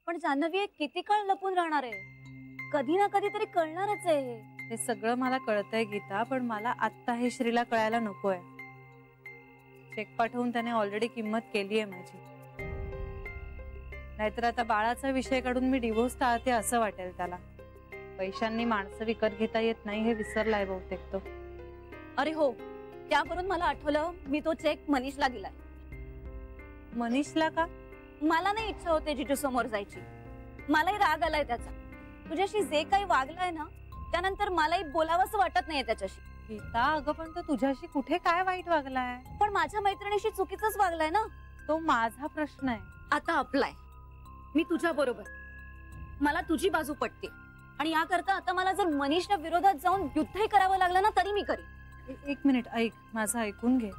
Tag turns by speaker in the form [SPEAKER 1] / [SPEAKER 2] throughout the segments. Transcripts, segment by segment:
[SPEAKER 1] पण जान्हवी किती काळ लपून राहणार आहे? कधी ना कधी तरी कळणारच आहे
[SPEAKER 2] हे सगळं मला कळतंय गीता, पण मला आत्ता हे श्रीला कळायला नकोय. चेक पाठवून त्याने ऑलरेडी किंमत केली आहे माझी. नाहीतर आता बाळाचा विषय काढून मी डिवोर्स टाळते असं वाटेल त्याला. पैशांनी माणसं विकत घेता येत नाही हे विसरलाय बहुतेक तो.
[SPEAKER 1] अरे हो, त्यावरून मला आठवलं, मी तो चेक मनीषला दिलाय.
[SPEAKER 2] मनीषला का?
[SPEAKER 1] मला नाही इच्छा होते जिजू समोर जायची. मलाही राग आलाय त्याचा. तुझ्याशी जे काही वागलाय ना, त्यानंतर मलाही बोलावंसं वाटत नाहीये त्याच्याशी.
[SPEAKER 2] गीता अगं, पण तो तुझ्याशी कुठे काय वाईट वागलाय?
[SPEAKER 1] पण माझ्या मैत्रिणीशी चुकीचंच वागलाय ना.
[SPEAKER 2] तो माझा प्रश्न आहे.
[SPEAKER 1] आता आपलाय. मी तुझ्या बरोबर. मला तुझी बाजू पटते आणि याकरता आता मला जर मनीषच्या विरोधात जाऊन युद्धही करावं लागलं ना तरी मी करीन.
[SPEAKER 2] एक मिनिट ऐक, माझं ऐकून घे.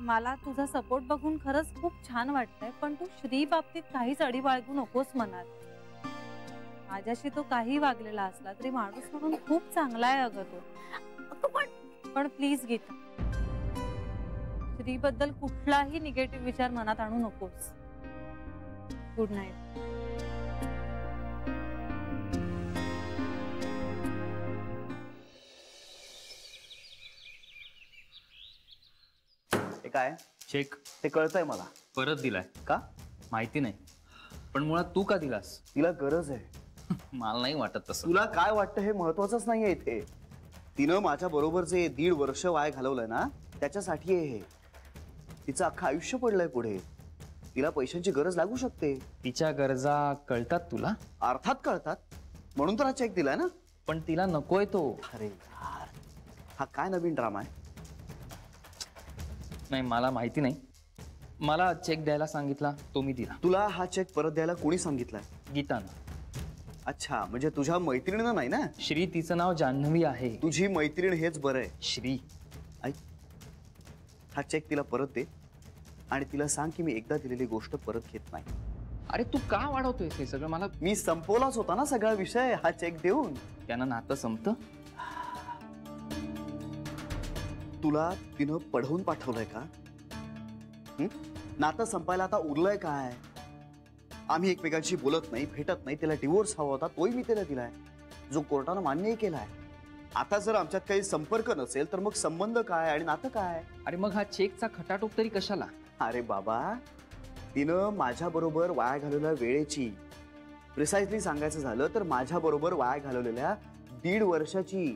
[SPEAKER 2] मला तुझा सपोर्ट बघून खरंच खूप छान वाटतंय, पण तू श्री बाबतीत काहीच अडी बाळगू नकोस मनात. माझ्याशी तो काही वागलेला असला तरी माणूस म्हणून खूप चांगला आहे अगं तो. पण प्लीज गीता, श्री बद्दल कुठलाही निगेटिव्ह विचार मनात आणू नकोस. Good night.
[SPEAKER 3] काय
[SPEAKER 4] चेक
[SPEAKER 3] ते कळतंय मला.
[SPEAKER 4] परत दिलाय
[SPEAKER 3] का
[SPEAKER 4] माहिती नाही, पण मुळात तू का दिलास?
[SPEAKER 3] तिला गरज आहे.
[SPEAKER 4] मला नाही वाटत तसं.
[SPEAKER 3] तुला काय वाटतं हे महत्वाचंच नाहीये इथे. तिनं माझ्या बरोबर जे 1.5 वर्ष वाया घालवलंय ना, त्याच्यासाठी आहे हे. तिचं अख्खं आयुष्य पडलंय पुढे. तिला पैशांची गरज लागू शकते.
[SPEAKER 4] तिच्या गरजा कळतात तुला?
[SPEAKER 3] अर्थात कळतात, म्हणून तर हा चेक दिलाय ना.
[SPEAKER 4] पण तिला नकोय तो.
[SPEAKER 3] अरे यार, हा काय नवीन ड्रामा आहे?
[SPEAKER 4] नाही, मला माहिती नाही. मला चेक द्यायला सांगितला, तो मी दिला.
[SPEAKER 3] तुला हा चेक परत द्यायला कोणी सांगितलाय?
[SPEAKER 4] गीतानं.
[SPEAKER 3] अच्छा, म्हणजे तुझ्या मैत्रिणीनं नाही ना?
[SPEAKER 4] श्री, तिचं नाव जान्हवी आहे.
[SPEAKER 3] तुझी मैत्रीण हेच बरं आहे.
[SPEAKER 4] श्री,
[SPEAKER 3] ऐक, हा चेक तिला परत दे आणि तिला सांग की मी एकदा दिलेली गोष्ट परत घेत नाही.
[SPEAKER 4] अरे तू का वाढवतोय हे सगळं? मला
[SPEAKER 3] मी संपवलाच होता ना सगळा विषय हा चेक देऊन.
[SPEAKER 4] त्यानं नातं संपतं?
[SPEAKER 3] तुला तिनं पढवून पाठवलंय का? नातं संपायला आता उरलंय काय? आम्ही एकमेकांशी बोलत नाही, भेटत नाही. तिला डिवोर्स हवा होता, तोही मी तिला दिलाय, जो कोर्टानं मान्यही केलाय. आता जर आमच्यात काही संपर्क नसेल तर मग संबंध काय आणि नातं काय?
[SPEAKER 4] अरे मग हा चेकचा खटाटोप तरी कशाला?
[SPEAKER 3] अरे बाबा, तिनं माझ्या बरोबर वाया घालवलेल्या वेळेची, प्रिसाइजली सांगायचं झालं तर माझ्या बरोबर वाया घालवलेल्या 1.5 वर्षाची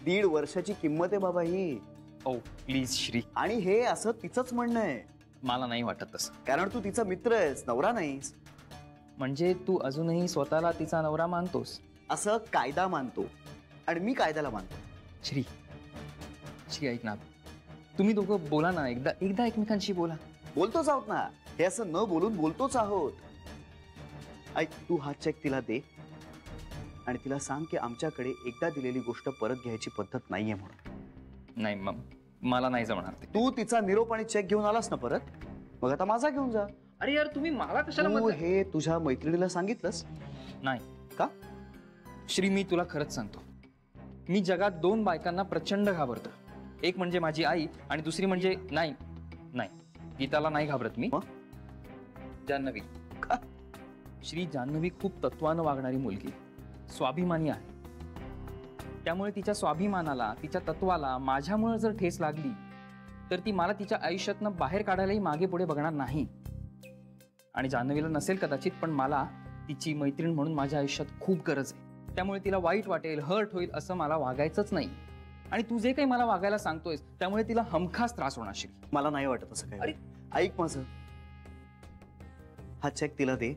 [SPEAKER 3] 1.5 वर्षाची किंमत आहे बाबा ही.
[SPEAKER 4] ओ प्लीज श्री.
[SPEAKER 3] आणि हे असं तिचंच म्हणणं आहे.
[SPEAKER 4] मला नाही वाटत तसं.
[SPEAKER 3] कारण तू तिचा मित्र आहेस, नवरा नाहीस.
[SPEAKER 4] म्हणजे तू अजूनही स्वतःला तिचा नवरा मानतोस?
[SPEAKER 3] असं कायदा मानतो आणि मी कायद्याला मानतो.
[SPEAKER 4] श्री, श्री ऐक ना, तुम्ही दोघं बोला ना, एकदा एकमेकांशी बोला.
[SPEAKER 3] बोलतोच आहोत ना, हे असं न बोलून बोलतोच आहोत. ऐक, तू हा चेक तिला दे आणि तिला सांग की आमच्याकडे एकदा दिलेली गोष्ट परत घ्यायची पद्धत नाहीये म्हणून.
[SPEAKER 4] नाही, मग मला नाही जमणार ते.
[SPEAKER 3] तू तिचा निरोप आणि चेक घेऊन आलास ना परत, मग आता माझा घेऊन जा.
[SPEAKER 4] अरे यार, तुम्ही मला कशाला?
[SPEAKER 3] तू हे तुझ्या मैत्रिणीला सांगितलंस?
[SPEAKER 4] नाही.
[SPEAKER 3] का?
[SPEAKER 4] श्री, मी तुला खरंच सांगतो, मी जगात 2 बायकांना प्रचंड घाबरतो. एक म्हणजे माझी आई आणि दुसरी म्हणजे नाही, गीताला नाही घाबरत मी. जान्हवी.
[SPEAKER 3] का?
[SPEAKER 4] श्री, जान्हवी खूप तत्वानं वागणारी मुलगी, स्वाभिमानी आहे. त्यामुळे तिच्या स्वाभिमानाला, तिच्या तत्वाला माझ्यामुळे जर ठेस लागली तर ती मला तिच्या आयुष्यातनं बाहेर काढायलाही मागे पुढे बघणार नाही. आणि जान्हवीला नसेल कदाचित, पण मला तिची मैत्रीण म्हणून माझ्या आयुष्यात खूप गरज आहे. त्यामुळे तिला वाईट वाटेल, हर्ट होईल असं मला वागायचंच नाही. आणि तू जे काही मला वागायला सांगतोयस त्यामुळे तिला हमखास त्रास होणार. श्री,
[SPEAKER 3] मला नाही वाटत असं काही.
[SPEAKER 4] अरे
[SPEAKER 3] ऐक माझं, हा चेक तिला दे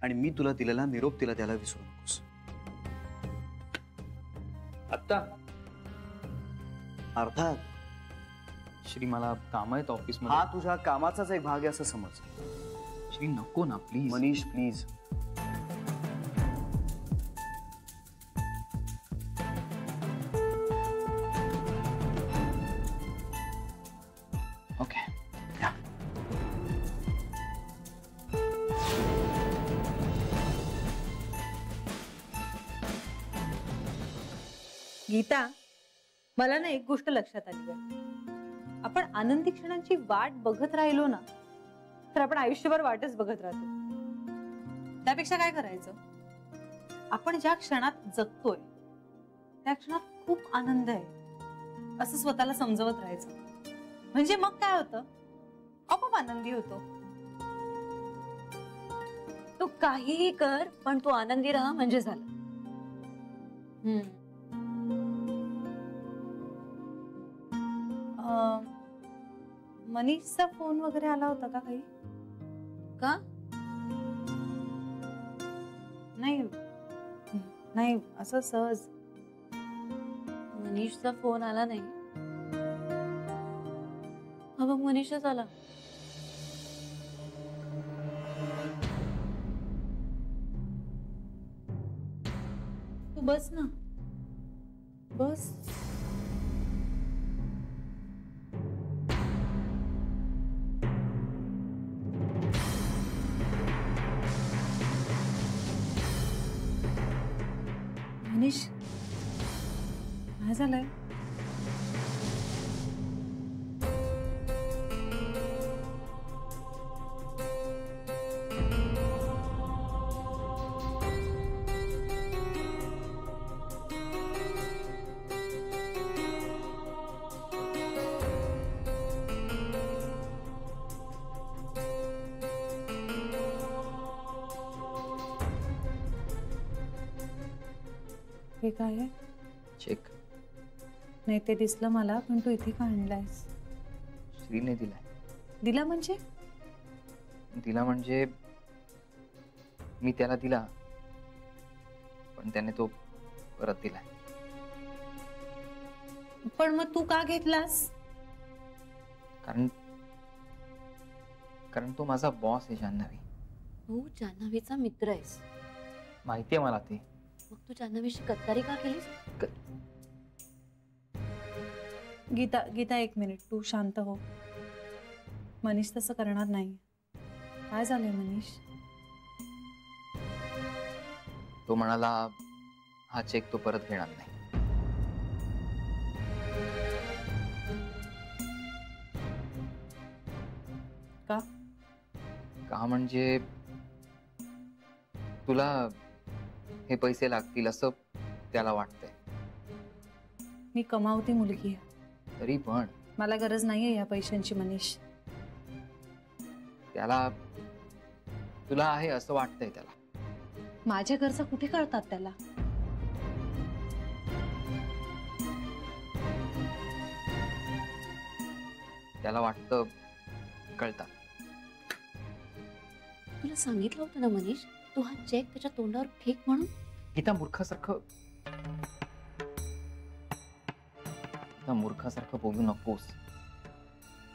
[SPEAKER 3] आणि मी तुला दिलेला निरोप तिला द्यायला विसरू नकोस.
[SPEAKER 4] आत्ता?
[SPEAKER 3] अर्थात.
[SPEAKER 4] श्री, मला काम आहेत ऑफिसमध्ये.
[SPEAKER 3] हा तुझ्या कामाचाच एक भाग आहे असं समज.
[SPEAKER 4] श्री, नको ना please.
[SPEAKER 3] Manish please.
[SPEAKER 4] Okay.
[SPEAKER 2] Geeta, मला ना एक गोष्ट लक्षात आली आहे. आपण आनंदी क्षणांची वाट बघत राहिलो ना तर आपण आयुष्यभर वाटच बघत राहतो. त्यापेक्षा काय करायचं, आपण ज्या क्षणात जगतोय त्या क्षणात खूप आनंद आहे असं स्वतःला समजवत राहायचं. म्हणजे मग काय होतं, आपोआप आनंदी होतो.
[SPEAKER 1] तू काहीही कर पण तू आनंदी राहा म्हणजे झालं.
[SPEAKER 2] मनीषचा फोन वगैरे आला होता का काही?
[SPEAKER 1] का?
[SPEAKER 2] नाही नाही, असं सहज.
[SPEAKER 1] मनीषचा फोन आला नाही. हा बघ मनीषच आला.
[SPEAKER 2] तू बस ना, बस. मनीष, काय झालंय? हे काय आहे?
[SPEAKER 4] चेक.
[SPEAKER 2] नाही ते दिसलं मला, पण तू इथे का आणलायस?
[SPEAKER 4] श्रीने दिलाय.
[SPEAKER 2] दिला म्हणजे?
[SPEAKER 4] दिला म्हणजे मी त्याला दिला पण त्याने तो परत दिलाय.
[SPEAKER 2] पण मग तू का घेतलास?
[SPEAKER 4] कारण तो माझा बॉस आहे जान्हवी.
[SPEAKER 1] तू जान्हवीचा मित्र आहेस.
[SPEAKER 4] माहितीये मला ते.
[SPEAKER 1] मग तू जान्हवीशी गद्दारी का केलीस?
[SPEAKER 2] गीता गीता, एक मिनिट, तू शांत हो. मनीष तसं करणार नाही. काय झालंय मनीष?
[SPEAKER 4] तो म्हणाला हा चेक तो परत घेणार नाही.
[SPEAKER 2] का?
[SPEAKER 4] का म्हणजे तुला हे पैसे लागतील असं त्याला वाटतंय.
[SPEAKER 2] मी कमावती मुलगी आहे.
[SPEAKER 4] तरी पण
[SPEAKER 2] मला गरज नाहीये या पैशांची मनीष.
[SPEAKER 4] त्याला तुला आहे असं वाटतंय त्याला.
[SPEAKER 2] माझ्या गरजा कुठे कळतात त्याला?
[SPEAKER 4] त्याला वाटतं कळतात.
[SPEAKER 1] तुला सांगितलं होतं ना मनीष, तू हा चेक त्याच्या तोंडावर फेक म्हणून.
[SPEAKER 4] गीता, मूर्खासारखं बोलू नकोस.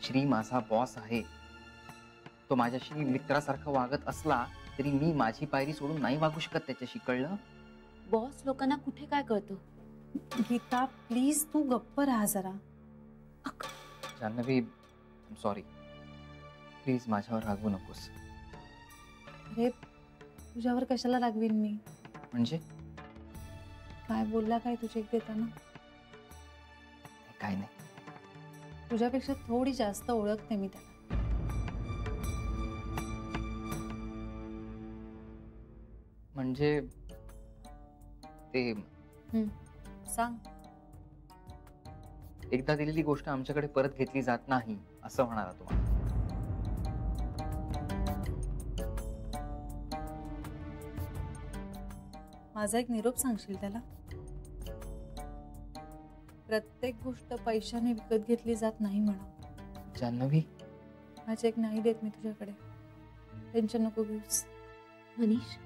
[SPEAKER 4] श्री माझा बॉस आहे. तो माझ्याशी मित्रासारखं वागत असला तरी मी माझी पायरी सोडून नाही वागू शकत त्याच्याशी, कळलं?
[SPEAKER 1] बॉस लोकांना कुठे काय कळतं.
[SPEAKER 2] गीता प्लीज तू गप्प राहा जरा.
[SPEAKER 4] जान्हवी, सॉरी. प्लीज माझ्यावर रागवू नकोस.
[SPEAKER 2] अरे तुझ्यावर कशाला रागवीन मी?
[SPEAKER 4] म्हणजे
[SPEAKER 2] काय बोलला काय तू चेक देताना?
[SPEAKER 4] काय नाही.
[SPEAKER 2] तुझ्यापेक्षा थोडी जास्त ओळखते मी त्याला.
[SPEAKER 4] म्हणजे ते
[SPEAKER 2] सांग.
[SPEAKER 4] एकदा दिलेली गोष्ट आमच्याकडे परत घेतली जात नाही असं म्हणाला तुम्हाला.
[SPEAKER 2] माझा एक निरोप सांगशील त्याला? प्रत्येक गोष्ट पैशाने विकत घेतली जात नाही म्हणा.
[SPEAKER 4] जान्हवी,
[SPEAKER 2] हा चेक नाही देत मी तुझ्याकडे. टेन्शन नको घेऊस.
[SPEAKER 1] मनीष,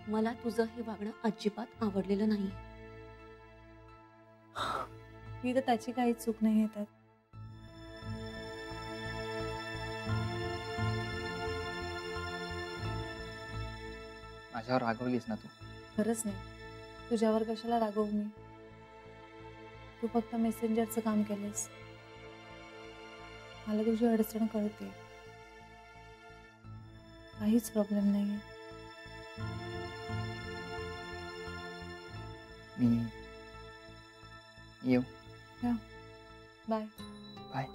[SPEAKER 1] मला तुझं हे वागणं अजिबात आवडलेलं नाही.
[SPEAKER 2] मी तर त्याची काही चूक नाही आहे त्यात.
[SPEAKER 4] माझ्यावर रागवलीस ना तू?
[SPEAKER 2] खरंच नाही. तुझ्यावर कशाला रागवू मी? तू फक्त मेसेंजरचं काम केलंस. मला तुझी अडचण कळते. काहीच प्रॉब्लेम नाहीये.
[SPEAKER 4] मी येऊ?
[SPEAKER 2] बाय.
[SPEAKER 4] बाय.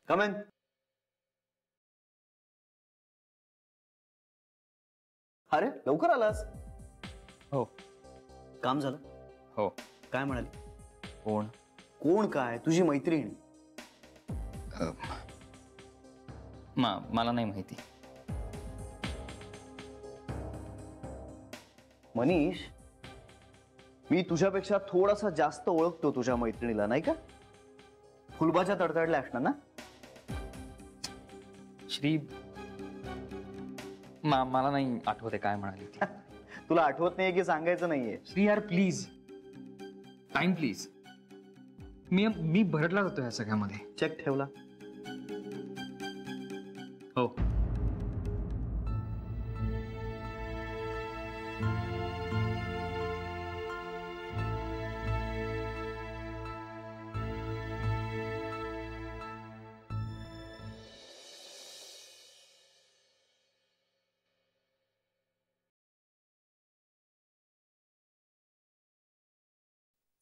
[SPEAKER 3] Come in. अरे लवकर आलास.
[SPEAKER 4] हो.
[SPEAKER 3] काम झालं?
[SPEAKER 4] हो.
[SPEAKER 3] काय म्हणाली?
[SPEAKER 4] कोण?
[SPEAKER 3] कोण काय? तुझी मैत्रीण.
[SPEAKER 4] मला नाही माहिती.
[SPEAKER 3] मनीष, मी तुझ्यापेक्षा थोडासा जास्त ओळखतो तुझ्या मैत्रिणीला, नाही का? फुलबाच्या तडतडल्या असणार ना?
[SPEAKER 4] श्री, मला नाही आठवते काय म्हणाली ती.
[SPEAKER 3] तुला आठवत नाहीये की सांगायचं नाहीये?
[SPEAKER 4] श्री यार प्लीज, टाइम प्लीज. मी भरडला जातो या सगळ्यामध्ये.
[SPEAKER 3] चेक ठेवला?
[SPEAKER 4] हो.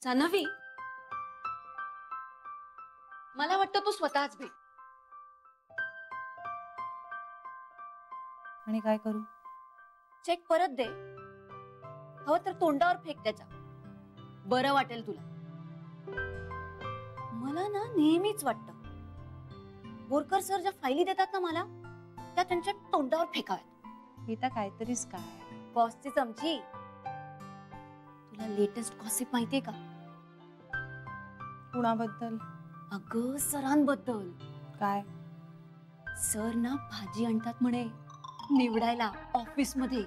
[SPEAKER 1] जान्हवी, मला वाटतं तू स्वतःच भेट.
[SPEAKER 2] आणि काय करू?
[SPEAKER 1] चेक परत दे. हवं तर तोंडावर फेक त्याच्या. बरं वाटेल तुला. मला ना नेहमीच वाटतं बोरकर सर ज्या फायली देतात ना मला, त्या त्यांच्या तोंडावर फेकाव्यात.
[SPEAKER 2] हे तर काहीतरीच काय.
[SPEAKER 1] बॉसची चमची. तुला लेटेस्ट गॉसिप माहितीये का?
[SPEAKER 2] कुणाबद्दल?
[SPEAKER 1] अगं सरांबद्दल.
[SPEAKER 2] काय?
[SPEAKER 1] सर ना भाजी आणतात म्हणे निवडायला ऑफिस मध्ये.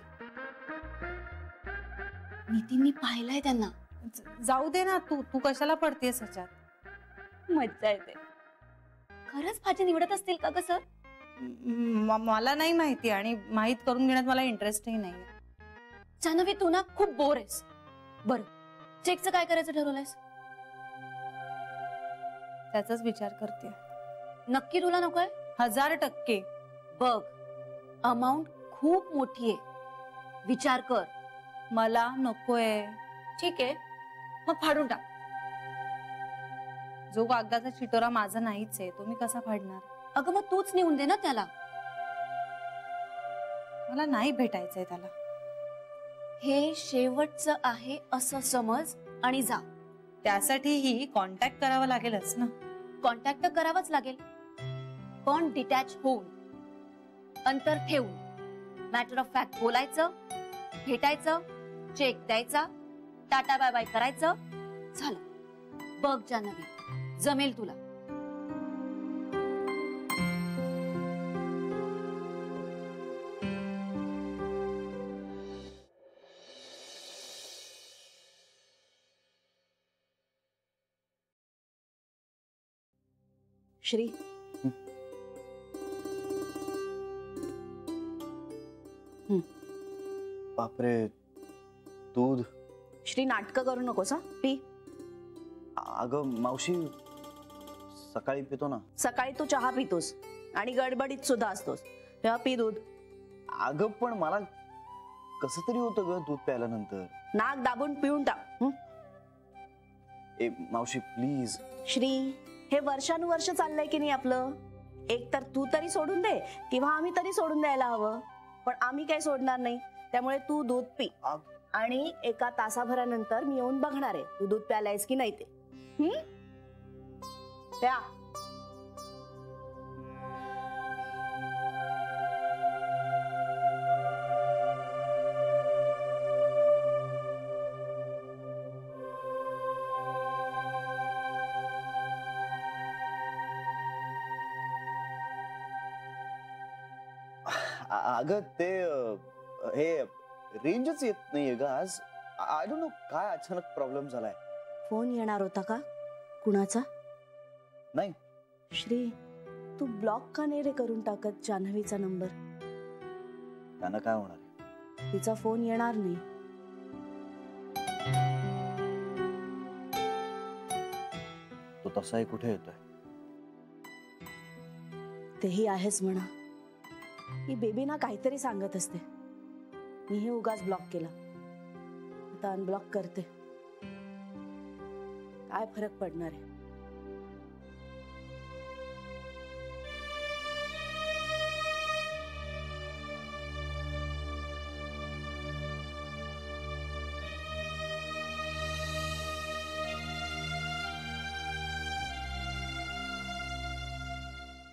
[SPEAKER 1] नितीननी पाहिलंय त्यांना.
[SPEAKER 2] जाऊ दे ना, तू कशाला पडतेस ह्याच्यात?
[SPEAKER 1] मज्जा येते. खरंच भाजी निवडत असतील का ग सर?
[SPEAKER 2] मला नाही माहिती आणि माहित करून घेण्यात मला इंटरेस्टही नाही.
[SPEAKER 1] जान्हवी, तू ना खूप बोर आहेस. बरं, चेकचं काय करायचं ठरवलंयस?
[SPEAKER 2] त्याचाच विचार करते.
[SPEAKER 1] नक्की तुला नकोय?
[SPEAKER 2] 1000%.
[SPEAKER 1] बघ, अमाऊंट खूप मोठी आहे. विचार कर.
[SPEAKER 2] मला नकोय.
[SPEAKER 1] ठीक आहे, मग फाडून टाक.
[SPEAKER 2] जो कागदाचा चिटोरा माझा नाहीच आहे, तो मी कसा फाडणार?
[SPEAKER 1] अगं मग तूच नेऊन दे ना त्याला.
[SPEAKER 2] मला नाही भेटायचंय त्याला.
[SPEAKER 1] हे शेवटचं आहे असं समज आणि जा.
[SPEAKER 2] त्यासाठीही कॉन्टॅक्ट करावं लागेलच ना.
[SPEAKER 1] कॉन्टॅक्ट तर करावाच लागेल, पण डिटॅच होऊन, अंतर ठेवून. मॅटर ऑफ फॅक्ट बोलायचं, भेटायचं, चेक द्यायचा, टाटा बाय बाय करायचं, झालं. बघ जान्हवी, जमेल तुला.
[SPEAKER 5] श्री,
[SPEAKER 3] बापरे, दूध.
[SPEAKER 5] श्री नाटकं करू नकोस हा. पी.
[SPEAKER 3] अगं मावशी, सकाळी पितो ना.
[SPEAKER 5] सकाळी तू चहा पितोस आणि गडबडीत सुद्धा असतोस, तेव्हा पी दूध.
[SPEAKER 3] अगं पण मला कसं तरी होतं ग दूध प्यायल्यानंतर.
[SPEAKER 5] नाक दाबून पिऊन टाक.
[SPEAKER 3] ए मावशी प्लीज.
[SPEAKER 5] श्री, हे वर्षानुवर्ष चाललंय की नाही आपलं. एक तर तू तरी सोडून दे किंवा आम्ही तरी सोडून द्यायला हवं, पण आम्ही काही सोडणार नाही. त्यामुळे तू दूध पी आणि एका तासाभरानंतर मी येऊन बघणार आहे तू दूध प्यायलायस की नाही ते. प्या.
[SPEAKER 3] अगं ते हे रेंजच येत नाहीये ग आज. आय डोंट नो काय अचानक प्रॉब्लेम झालाय.
[SPEAKER 5] फोन येणार होता का कुणाचा?
[SPEAKER 3] नाही.
[SPEAKER 5] श्री, तू ब्लॉक का नाही रे करून टाकत जान्हवीचा नंबर?
[SPEAKER 3] त्यानं काय होणार आहे?
[SPEAKER 5] तिचा फोन येणार नाही.
[SPEAKER 3] तो तसाही कुठे येतोय?
[SPEAKER 5] तेही आहेच म्हणा. ही बेबी ना काहीतरी सांगत असते. मी हे उगाच ब्लॉक केला, आता अनब्लॉक करते. काय फरक पडणार आहे?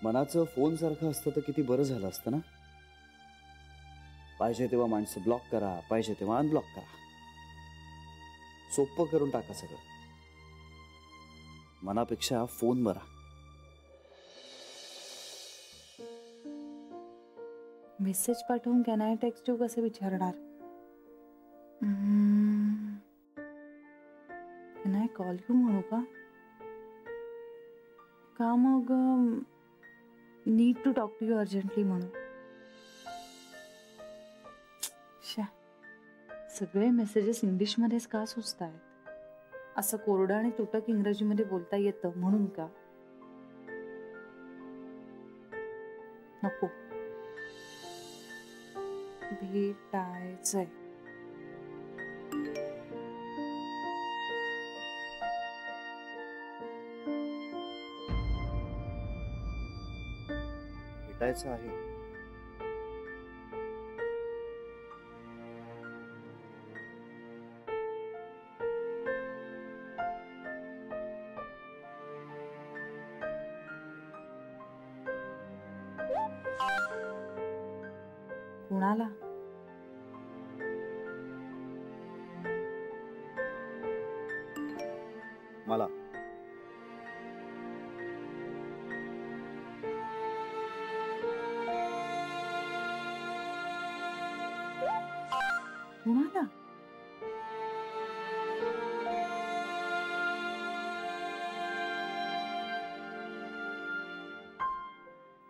[SPEAKER 3] मनाचं फोन सारखं असतं तर किती बरं झालं असतं ना. पाहिजे तेव्हा माणसं ब्लॉक करा, पाहिजे तेव्हा अनब्लॉक करा. सोपं करून टाका सगळं. मनापेक्षा फोन बरा.
[SPEAKER 2] मेसेज पाठवून कॅन आय टेक्स्ट यू कसं विचारणार? कॅन आय कॉल यू म्हणू का मग need to talk to you urgently म्हणू? सगळे मेसेजेस इंग्लिशमध्येच का सुचतायत? असं कोरडं आणि तुटक इंग्रजीमध्ये बोलता येतं म्हणून का? नको, भेटायचंय.
[SPEAKER 3] भेटायचं आहे.
[SPEAKER 2] कुणाला?
[SPEAKER 3] मला.
[SPEAKER 2] कुणाला?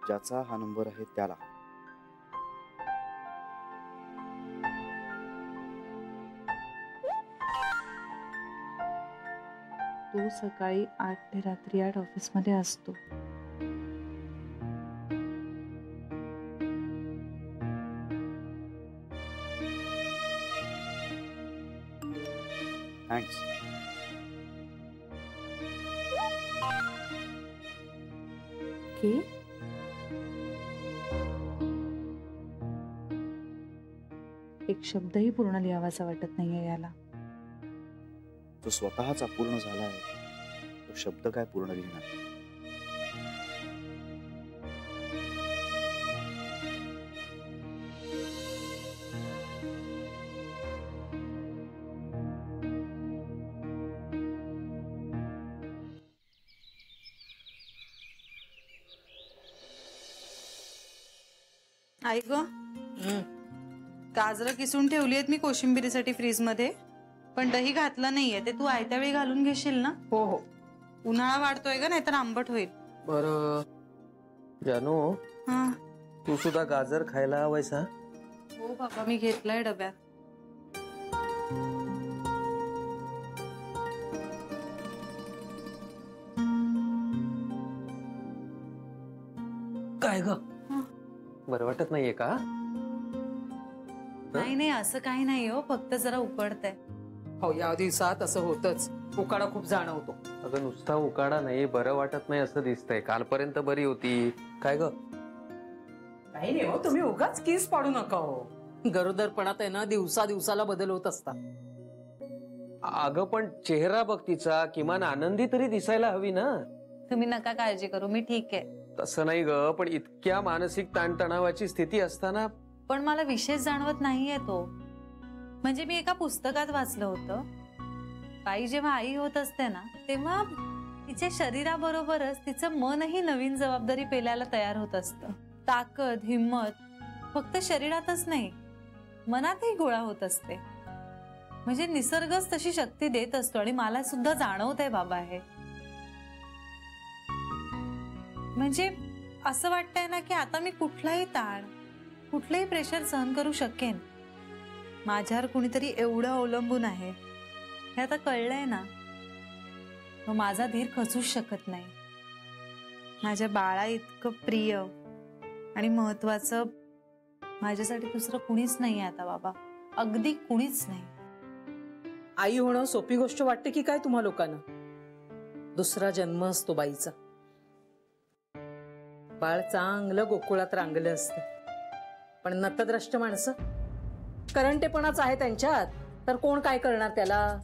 [SPEAKER 3] ज्याचा हा नंबर आहे त्याला.
[SPEAKER 2] तो सकाळी 8 ते रात्री 8 ऑफिसमध्ये असतो.
[SPEAKER 3] थँक्स.
[SPEAKER 2] के? एक शब्दही पूर्ण लिहावासा वाटत नाहीये याला.
[SPEAKER 3] तो स्वतःचा पूर्ण झालाय. तो शब्द काय पूर्ण लिहिणार?
[SPEAKER 2] आई ग, गाजरं किसून ठेवली आहेत मी कोशिंबिरीसाठी फ्रीज मध्ये, पण दही घातलं नाहीये. ते तू आयत्या वेळी घालून घेशील ना?
[SPEAKER 6] हो हो.
[SPEAKER 2] उन्हाळा वाढतोय ग, नाहीतर आंबट होईल.
[SPEAKER 6] बर जानू,
[SPEAKER 2] हा.
[SPEAKER 6] तू सुद्धा गाजर खायला हवायसा?
[SPEAKER 2] हो बाबा, मी घेतलाय डब्यात.
[SPEAKER 6] काय ग, बरं वाटत नाहीये का?
[SPEAKER 2] नाही नाही, असं काही नाही हो, फक्त जरा उकडतंय.
[SPEAKER 7] हो, या दिवसात असं होतच. उकाडा खूप जाणवतो.
[SPEAKER 6] अगं नुसता उकाडा नाही, बरं वाटत नाही असं दिसतंय. कालपर्यंत बरी होती. काय ग?
[SPEAKER 7] काही नाही हो, तुम्ही उगाच केस पाडू नका हो. गरोदरपणात आहे ना, दिवसाला बदल होत असतात.
[SPEAKER 6] अगं पण चेहरा बघ तिचा, किमान आनंदी तरी दिसायला हवी ना.
[SPEAKER 2] तुम्ही नका काळजी करू, मी ठीक आहे.
[SPEAKER 6] तसं नाही ग, पण इतक्या मानसिक ताणतणावाची स्थिती असताना.
[SPEAKER 2] पण मला विशेष जाणवत नाहीये तो. म्हणजे मी एका पुस्तकात वाचलं होतं, बाई जेव्हा आई होत असते ना, तेव्हा तिच्या शरीराबरोबरच तिचं मनही नवीन जबाबदारी पेलायला तयार होत असतं. ताकद, हिम्मत फक्त शरीरातच नाही, मनातही गोळा होत असते. म्हणजे निसर्गच तशी शक्ती देत असतो. आणि मला सुद्धा जाणवत आहे बाबा हे. म्हणजे असं वाटतंय ना की आता मी कुठलाही ताण, कुठलंही प्रेशर सहन करू शकेन. माझ्यावर कुणीतरी एवढं अवलंबून आहे हे आता कळलंय ना. मग माझा धीर खचूच शकत नाही. माझ्या बाळा इतकं प्रिय आणि महत्वाचं माझ्यासाठी दुसरं कुणीच नाही आता बाबा, अगदी कुणीच नाही.
[SPEAKER 7] आई होणं सोपी गोष्ट वाटते की काय तुम्हा लोकांना? दुसरा जन्म असतो बाईचा. बाळ चांगलं गोकुळात रांगलं असतं. पण नतद्रष्ट माणसं, करंटेपणाच आहे त्यांच्यात, तर कोण काय करणार त्याला?